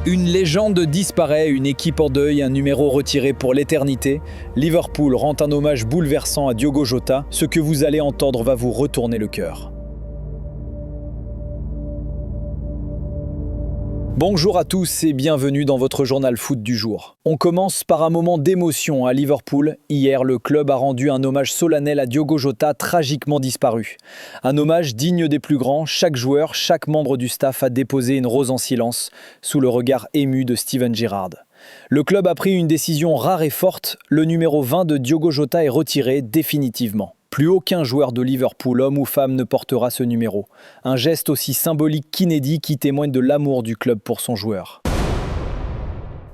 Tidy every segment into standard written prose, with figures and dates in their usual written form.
Une légende disparaît, une équipe en deuil, un numéro retiré pour l'éternité. Liverpool rend un hommage bouleversant à Diogo Jota. Ce que vous allez entendre va vous retourner le cœur. Bonjour à tous et bienvenue dans votre journal foot du jour. On commence par un moment d'émotion à Liverpool. Hier, le club a rendu un hommage solennel à Diogo Jota, tragiquement disparu. Un hommage digne des plus grands. Chaque joueur, chaque membre du staff a déposé une rose en silence, sous le regard ému de Steven Gerrard. Le club a pris une décision rare et forte. Le numéro 20 de Diogo Jota est retiré définitivement. Plus aucun joueur de Liverpool, homme ou femme, ne portera ce numéro. Un geste aussi symbolique qu'inédit qui témoigne de l'amour du club pour son joueur.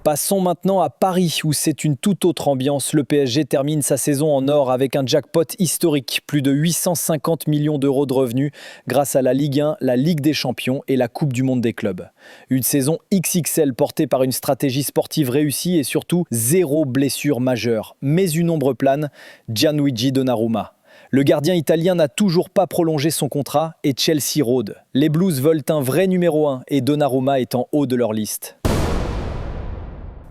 Passons maintenant à Paris, où c'est une toute autre ambiance. Le PSG termine sa saison en or avec un jackpot historique. Plus de 850 millions d'euros de revenus grâce à la Ligue 1, la Ligue des Champions et la Coupe du Monde des clubs. Une saison XXL portée par une stratégie sportive réussie et surtout zéro blessure majeure. Mais une ombre plane, Gianluigi Donnarumma. Le gardien italien n'a toujours pas prolongé son contrat et Chelsea rôde. Les Blues veulent un vrai numéro 1 et Donnarumma est en haut de leur liste.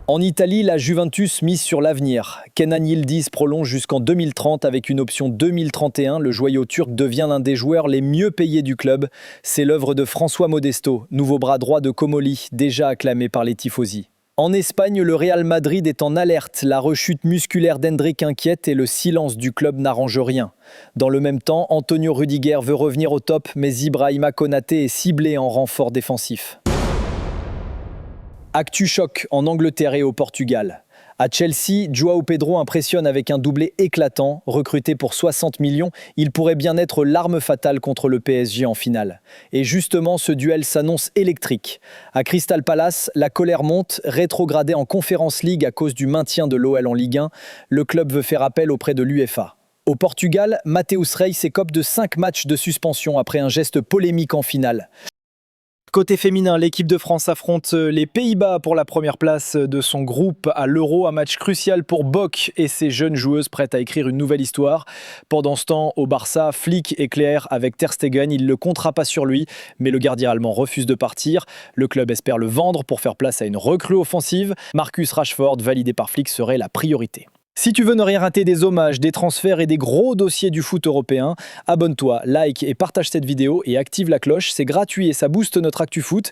En Italie, la Juventus mise sur l'avenir. Kenan Yildiz prolonge jusqu'en 2030 avec une option 2031. Le joyau turc devient l'un des joueurs les mieux payés du club. C'est l'œuvre de François Modesto, nouveau bras droit de Comoli, déjà acclamé par les tifosi. En Espagne, le Real Madrid est en alerte. La rechute musculaire d'Hendrick inquiète et le silence du club n'arrange rien. Dans le même temps, Antonio Rudiger veut revenir au top, mais Ibrahima Konaté est ciblé en renfort défensif. Actu choc en Angleterre et au Portugal. À Chelsea, João Pedro impressionne avec un doublé éclatant. Recruté pour 60 millions, il pourrait bien être l'arme fatale contre le PSG en finale. Et justement, ce duel s'annonce électrique. À Crystal Palace, la colère monte. Rétrogradé en Conference League à cause du maintien de l'OL en Ligue 1, le club veut faire appel auprès de l'UEFA. Au Portugal, Mateus Reis écope de 5 matchs de suspension après un geste polémique en finale. Côté féminin, l'équipe de France affronte les Pays-Bas pour la première place de son groupe à l'Euro. Un match crucial pour Bock et ses jeunes joueuses prêtes à écrire une nouvelle histoire. Pendant ce temps, au Barça, Flick est clair avec Ter Stegen. Il ne le comptera pas sur lui, mais le gardien allemand refuse de partir. Le club espère le vendre pour faire place à une recrue offensive. Marcus Rashford, validé par Flick, serait la priorité. Si tu veux ne rien rater des hommages, des transferts et des gros dossiers du foot européen, abonne-toi, like et partage cette vidéo et active la cloche. C'est gratuit et ça booste notre actu foot.